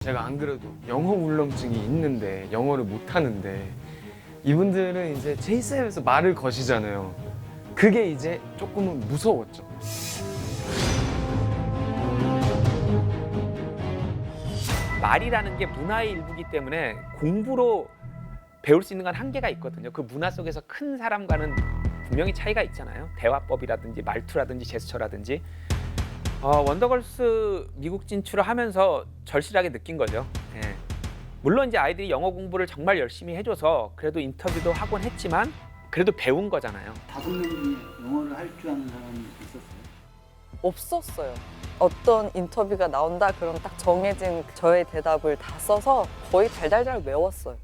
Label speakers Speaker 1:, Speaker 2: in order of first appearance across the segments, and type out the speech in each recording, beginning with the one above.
Speaker 1: 제가 안 그래도 영어 울렁증이 있는데 영어를 못 하는데 이분들은 이제 제이셉에서 말을 거시잖아요. 그게 이제 조금은 무서웠죠.
Speaker 2: 말이라는 게 문화의 일부이기 때문에 공부로 배울 수 있는 건 한계가 있거든요. 그 문화 속에서 큰 사람과는 분명히 차이가 있잖아요. 대화법이라든지 말투라든지 제스처라든지. 원더걸스 미국 진출을 하면서 절실하게 느낀 거죠. 예. 물론 이제 아이들이 영어 공부를 정말 열심히 해줘서 그래도 인터뷰도 하곤 했지만 그래도 배운 거잖아요.
Speaker 3: 5명 중에 영어를 할 줄 아는 사람이 있었어요?
Speaker 4: 없었어요. 어떤 인터뷰가 나온다 그럼 딱 정해진 저의 대답을 다 써서 거의 달달달 외웠어요.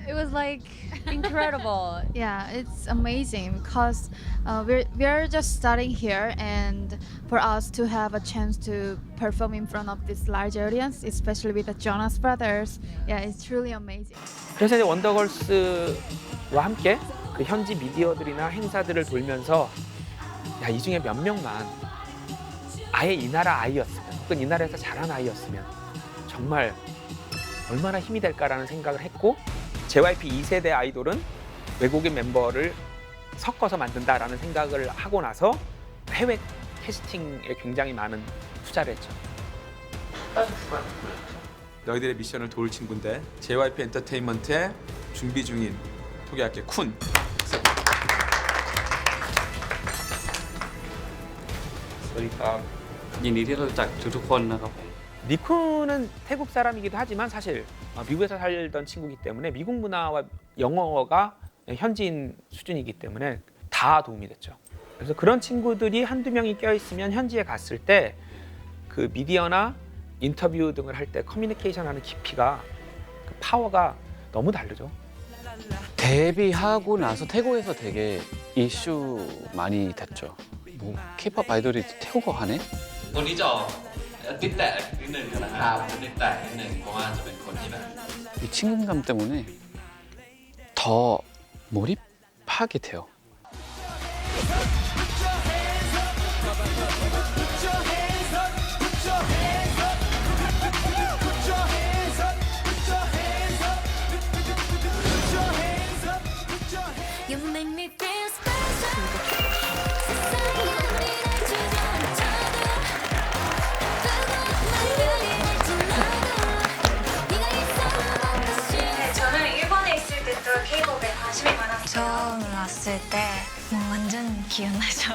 Speaker 5: It was like incredible.
Speaker 6: Yeah, it's amazing because we're just starting here, and for us to have a chance to perform in front of this large audience, especially with the Jonas Brothers, yeah, it's truly amazing.
Speaker 2: 그래서 이제 원더걸스와 함께 그 현지 미디어들이나 행사들을 돌면서 야, 이 중에 몇 명만 아예 이 나라 아이였으면 혹은 이 나라에서 자란 아이였으면 정말 얼마나 힘이 될까라는 생각을 했고 JYP 2세대 아이돌은 외국인 멤버를 섞어서 만든다라는 생각을 하고 나서 해외 캐스팅에 굉장히 많은 투자를 했죠.
Speaker 7: 너희들의 미션을 도울 친구인데 JYP 엔터테인먼트에 준비 중인 소개할게 쿤.
Speaker 2: 니쿤은 태국 사람이기도 하지만 사실 미국에서 살던 친구이기 때문에 미국 문화와 영어가 현지인 수준이기 때문에 다 도움이 됐죠. 그래서 그런 친구들이 한두 명이 껴있으면 현지에 갔을 때 그 미디어나 인터뷰 등을 할 때 커뮤니케이션하는 깊이가 그 파워가 너무 다르죠.
Speaker 8: 데뷔하고 나서 태국에서 되게 이슈 많이 됐죠. 뭐 K-pop 아이돌이 태국어 하네?
Speaker 9: คนนี้จะออกติดแตะนิดนึงนะครับติดแตะนิดนึงเพราะว่าจะเป็นคนที่แบบ
Speaker 8: 이 친근감 때문에 더 몰입하게 돼요.
Speaker 10: You make me feel special. 세상이 우리를 주저앉혀도 뜨거운 말들이 날지 나도 네가 있어 다시.
Speaker 5: 네, 저는 일본에 있을 때부터 K-pop에 관심이 많았어요.
Speaker 10: 처음 왔을 때 완전 기억나죠.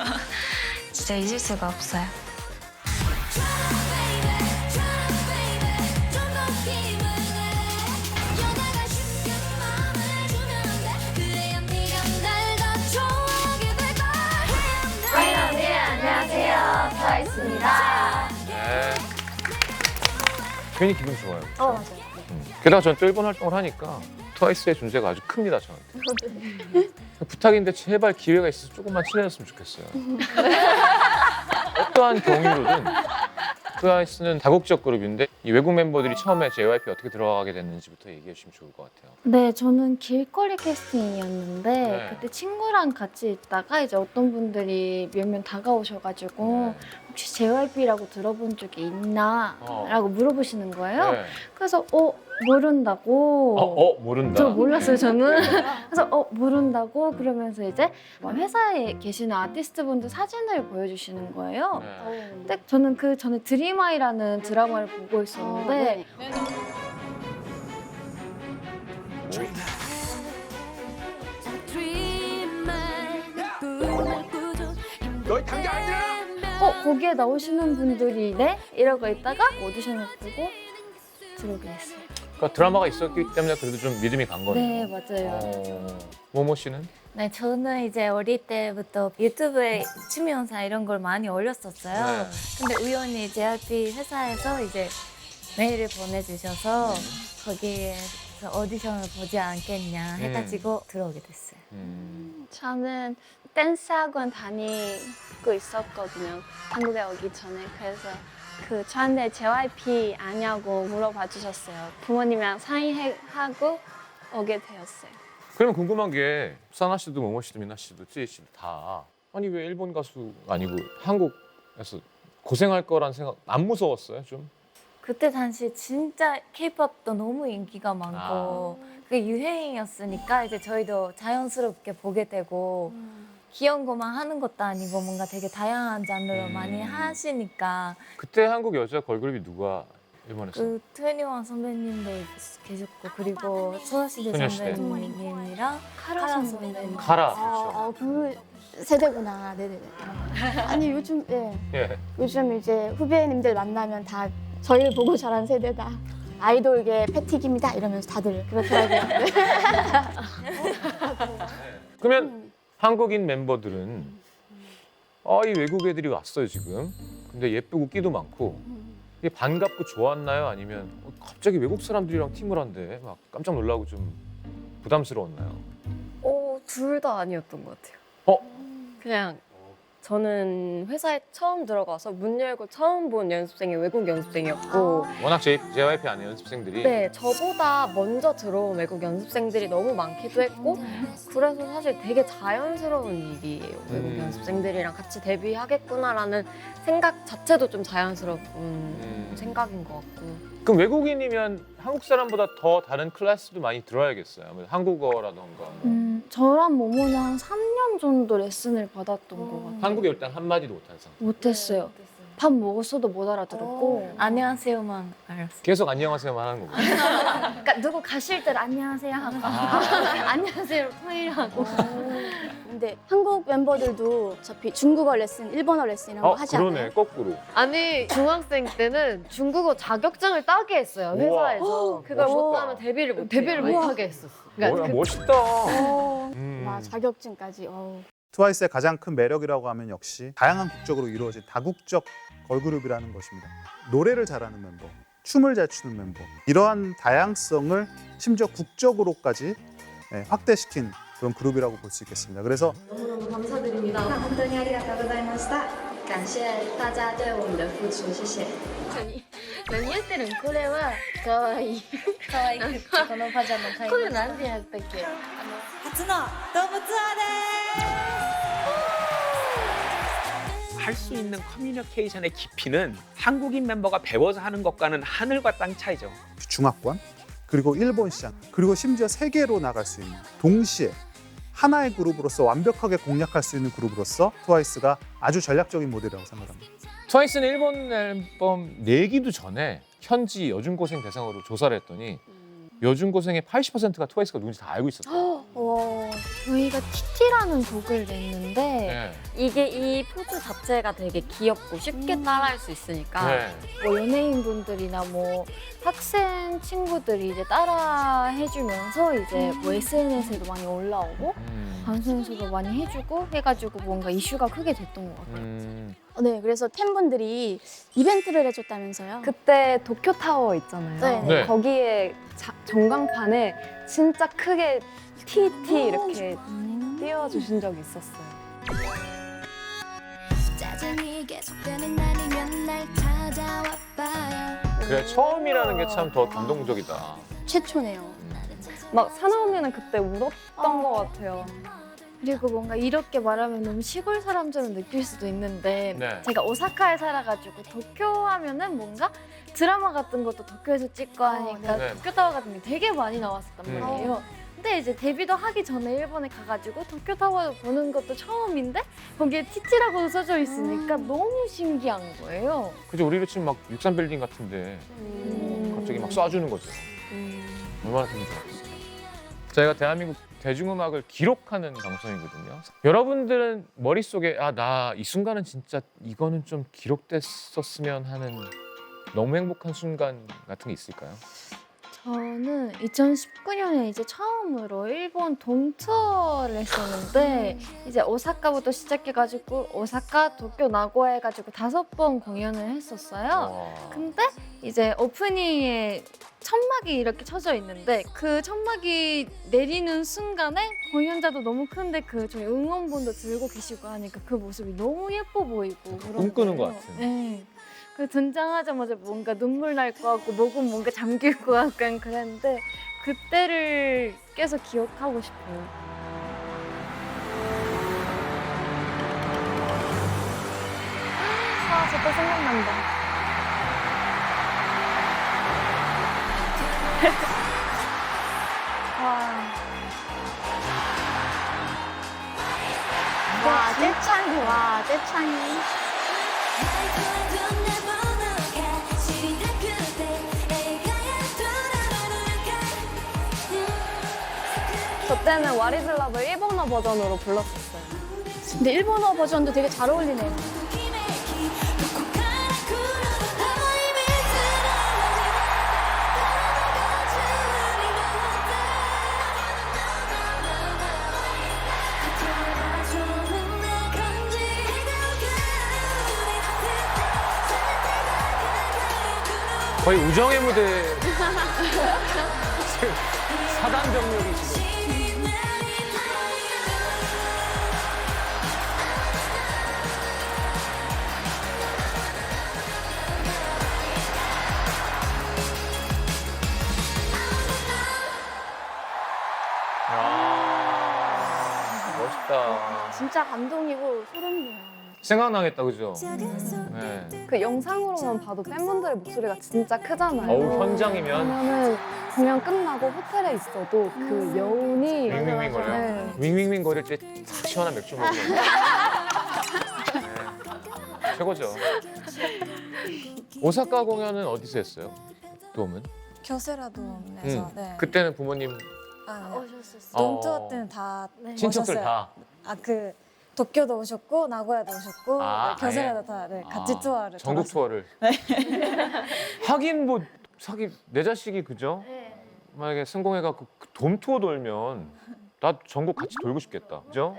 Speaker 10: 진짜 잊을 수가 없어요.
Speaker 5: 안녕하세요, 트와이스입니다.
Speaker 1: 네. 괜히 기분 좋아요.
Speaker 5: 맞아요.
Speaker 1: 게다가 저는 또 일본 활동을 하니까 트와이스의 존재가 아주 큽니다, 저한테. 부탁인데 제발 기회가 있어서 조금만 친해졌으면 좋겠어요. 어떠한 경위로든 트와이스는 다국적 그룹인데 이 외국 멤버들이 처음에 JYP 어떻게 들어가게 됐는지부터 얘기해 주시면 좋을 것 같아요.
Speaker 6: 네, 저는 길거리 캐스팅이었는데
Speaker 1: 네.
Speaker 6: 그때 친구랑 같이 있다가 이제 어떤 분들이 몇 명 다가오셔가지고 혹시 JYP라고 들어본 적이 있나? 라고 물어보시는 거예요.
Speaker 1: 네.
Speaker 6: 그래서 모른다고.
Speaker 1: 모른다.
Speaker 6: 저 몰랐어요, 저는. 그래서 모른다고 그러면서 이제 회사에 계시는 아티스트분들 사진을 보여주시는 거예요.
Speaker 1: 네.
Speaker 6: 근데 저는 그 전에 드림아이라는 드라마를 보고 있었는데
Speaker 1: 너희 당장 안 일어나!
Speaker 6: 거기에 나오시는 분들이네? 이러고 있다가 오디션을 보고 들어오게 됐어요.
Speaker 1: 그러니까 드라마가 있었기 때문에 그래도 좀 믿음이 간 거네요.
Speaker 6: 네, 맞아요.
Speaker 1: 모모 씨는?
Speaker 10: 네, 저는 이제 어릴 때부터 유튜브에 춤 영상 이런 걸 많이 올렸었어요.
Speaker 1: 네.
Speaker 10: 근데 우연히 JYP 회사에서 이제 메일을 보내주셔서 거기에서 오디션을 보지 않겠냐 해가지고 들어오게 됐어요.
Speaker 6: 저는 댄스 학원 다니고 있었거든요. 한국에 오기 전에. 그래서 저한테 JYP 아냐고 물어봐 주셨어요. 부모님이랑 상의하고 오게 되었어요.
Speaker 1: 그러면 궁금한 게 사나 씨도 모모 씨도 미나 씨도 쯔이 씨도 다 아니 왜 일본 가수 아니고 한국에서 고생할 거란 생각 안 무서웠어요 좀?
Speaker 10: 그때 당시 진짜 K-팝도 너무 인기가 많고 그게 유행이었으니까 이제 저희도 자연스럽게 보게 되고 귀여운 것만 하는 것도 아니고 뭔가 되게 다양한 장르로 많이 하시니까
Speaker 11: 그때 한국 여자 걸그룹이 누가 일본에서?
Speaker 10: 그 21 선배님도 계셨고 그리고 소녀시대
Speaker 11: 소녀시대.
Speaker 10: 선배님이랑 카라 선배님.
Speaker 11: 카라. 그렇죠.
Speaker 12: 그 세대구나. 네네. 아니 요즘 요즘 이제 후배님들 만나면 다 저희를 보고 자란 세대다. 아이돌계 패티기입니다 이러면서 다들 그렇더라고요. 네.
Speaker 11: 그러면 한국인 멤버들은 이 외국 애들이 왔어요 지금. 근데 예쁘고 끼도 많고 이게 반갑고 좋았나요? 아니면 갑자기 외국 사람들이랑 팀을 한대 막 깜짝 놀라고 좀 부담스러웠나요?
Speaker 13: 둘 다 아니었던 것 같아요. 그냥 저는 회사에 처음 들어가서 문 열고 처음 본 연습생이 외국 연습생이었고
Speaker 11: 워낙 JYP 안에 연습생들이
Speaker 13: 네, 저보다 먼저 들어온 외국 연습생들이 너무 많기도 했고 그래서 사실 되게 자연스러운 일이에요. 외국 연습생들이랑 같이 데뷔하겠구나라는 생각 자체도 좀 자연스러운 생각인 것 같고
Speaker 11: 그럼 외국인이면 한국 사람보다 더 다른 클래스도 많이 들어야겠어요. 아무래도 한국어라던가
Speaker 12: 저랑 모모는 3년 정도 레슨을 받았던 것 같아요.
Speaker 11: 한국에 일단 한마디도 못하는 상태.
Speaker 12: 못했어요. 밥 먹었어도 못 알아들었고
Speaker 10: 안녕하세요만 알았어요.
Speaker 11: 계속 안녕하세요만 하는 거고.
Speaker 12: 그러니까 누구 가실 때 안녕하세요 하고 안녕하세요 통일하고 근데 한국 멤버들도 어차피 중국어 레슨, 일본어 레슨 이런 거 하지 않아요?
Speaker 11: 그러네 거꾸로.
Speaker 13: 아니 중학생 때는 중국어 자격증을 따게 했어요. 회사에서. 그걸 못 따면 데뷔를 못하게 했었어.
Speaker 11: 뭐야 멋있다.
Speaker 12: 와 자격증까지.
Speaker 14: 트와이스의 가장 큰 매력이라고 하면 역시 다양한 국적으로 이루어진 다국적 걸그룹이라는 것입니다. 노래를 잘하는 멤버, 춤을 잘 추는 멤버 이러한 다양성을 심지어 국적으로까지 확대시킨 그런 그룹이라고 볼 수 있겠습니다. 그래서
Speaker 5: 너무너무 감사드립니다. 本当にありがとうございました。感謝大家对我们的付出，谢谢。
Speaker 12: 何言ってるんこれはかわいい
Speaker 10: かわいくこのパジャマ買いました。
Speaker 12: これなんてやったっけ
Speaker 5: 初のドームツアーです。
Speaker 2: 할 수 있는 커뮤니케이션의 깊이는 한국인 멤버가 배워서 하는 것과는 하늘과 땅 차이죠.
Speaker 14: 중화권 그리고 일본 시장 그리고 심지어 세계로 나갈 수 있는 동시에 하나의 그룹으로서 완벽하게 공략할 수 있는 그룹으로서 트와이스가 아주 전략적인 모델이라고 생각합니다.
Speaker 11: 트와이스는 일본 앨범 내기도 전에 현지 여중고생 대상으로 조사를 했더니 여중고생의 80%가 트와이스가 누군지 다 알고 있었어요.
Speaker 12: 저희가 TT라는 곡을 냈는데
Speaker 13: 이게 이 포즈 자체가 되게 귀엽고 쉽게 따라할 수 있으니까
Speaker 12: 뭐 연예인분들이나 뭐 학생 친구들이 이제 따라 해주면서 이제 뭐 SNS에도 많이 올라오고 방송에서도 많이 해주고 해가지고 뭔가 이슈가 크게 됐던 것 같아요. 네, 그래서 팬분들이 이벤트를 해줬다면서요?
Speaker 13: 그때 도쿄타워 있잖아요.
Speaker 11: 네.
Speaker 13: 거기에 전광판에 진짜 크게 TT 이렇게 띄워주신 적이 있었어요.
Speaker 11: 그래 처음이라는 게 참 더 감동적이다.
Speaker 12: 최초네요.
Speaker 13: 막 사나오면은 그때 울었던 것 같아요.
Speaker 12: 그리고 뭔가 이렇게 말하면 너무 시골 사람처럼 느낄 수도 있는데
Speaker 11: 네.
Speaker 12: 제가 오사카에 살아가지고 도쿄 하면은 뭔가 드라마 같은 것도 도쿄에서 찍고 하니까
Speaker 11: 네.
Speaker 12: 도쿄타워 같은 게 되게 많이 나왔었단 말이에요. 근데 이제 데뷔도 하기 전에 일본에 가가지고 도쿄타워 보는 것도 처음인데 거기에 TT라고 써져 있으니까 너무 신기한 거예요.
Speaker 11: 그죠 우리로 치면 막 63빌딩 같은데 갑자기 막 쏴주는 거죠. 얼마나 기분 좋았어요. 저희가 대한민국 대중음악을 기록하는 방송이거든요. 여러분들은 머릿속에 나 이 순간은 진짜 이거는 좀 기록됐었으면 하는 너무 행복한 순간 같은 게 있을까요?
Speaker 12: 저는 2019년에 이제 처음으로 일본 동투어를 했었는데 이제 오사카부터 시작해가지고 오사카, 도쿄, 나고야 해가지고 5번 공연을 했었어요. 근데 이제 오프닝에 천막이 이렇게 쳐져 있는데 그 천막이 내리는 순간에 공연자도 너무 큰데 그 저희 응원본도 들고 계시고 하니까 그 모습이 너무 예뻐 보이고
Speaker 11: 꿈꾸는 것 같은.
Speaker 12: 네. 그 등장하자마자 뭔가 눈물 날 것 같고 목은 뭔가 잠길 것 같고 약간 그랬는데 그때를 계속 기억하고 싶어요.
Speaker 10: 아, 저때 생각난다.
Speaker 15: 와, 떼창이, 와, 떼창이.
Speaker 12: 저 때는 와리슬랍을 일본어 버전으로 불렀었어요.
Speaker 15: 근데 일본어 버전도 되게 잘 어울리네요.
Speaker 11: 거의 우정의 무대 사단 병력이 지금. 멋있다.
Speaker 15: 진짜 감동이고 소름이에요.
Speaker 11: 생각나겠다, 그죠? 네.
Speaker 12: 그 영상으로만 봐도 팬분들의 목소리가 진짜 크잖아요.
Speaker 11: 어우, 현장이면
Speaker 12: 그러면은 공연 끝나고 호텔에 있어도 그 여운이
Speaker 11: 윙윙윙 거려.
Speaker 12: 네.
Speaker 11: 윙윙윙 거릴 때 탁 시원한 맥주 먹으면 네. 최고죠. 오사카 공연은 어디서 했어요? 돔은?
Speaker 16: 교세라 돔에서. 네.
Speaker 11: 그때는 부모님
Speaker 16: 오셨었어요. 돔 투어 때는 다
Speaker 11: 친척들
Speaker 16: 오셨어요.
Speaker 11: 다.
Speaker 16: 그 도쿄도 오셨고 나고야도 오셨고 교세라도
Speaker 11: 아예?
Speaker 16: 다 같이 투어를.
Speaker 11: 전국 투어를. 하긴 뭐 사기 내 자식이 그죠? 만약에 성공해갖고 돔 투어 돌면 나 전국 같이 돌고 싶겠다, 그죠?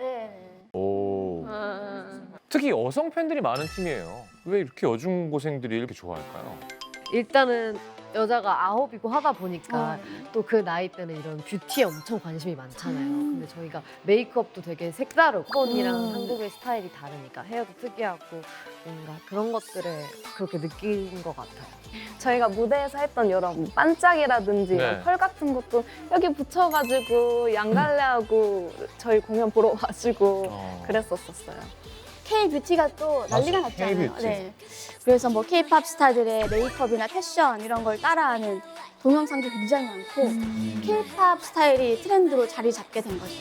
Speaker 11: 오. 특히 여성 팬들이 많은 팀이에요. 왜 이렇게 여중고생들이 이렇게 좋아할까요?
Speaker 13: 일단은 여자가 9이고 하다 보니까 또 그 나이 때는 이런 뷰티에 엄청 관심이 많잖아요. 근데 저희가 메이크업도 되게 색다르고 일본이랑 한국의 스타일이 다르니까 헤어도 특이하고 뭔가 그런 것들을 그렇게 느낀 것 같아요.
Speaker 12: 저희가 무대에서 했던 여러 반짝이라든지
Speaker 13: 네.
Speaker 12: 펄 같은 것도 여기 붙여가지고 양갈래하고 저희 공연 보러 와주고 그랬었어요.
Speaker 15: K-뷰티가 또 난리가
Speaker 12: 맞아,
Speaker 15: 났잖아요.
Speaker 12: K-뷰티.
Speaker 15: 네. 그래서 뭐 K-팝 스타들의 메이크업이나 패션 이런 걸 따라하는 동영상도 굉장히 많고 K-팝 스타일이 트렌드로 자리 잡게 된 거죠.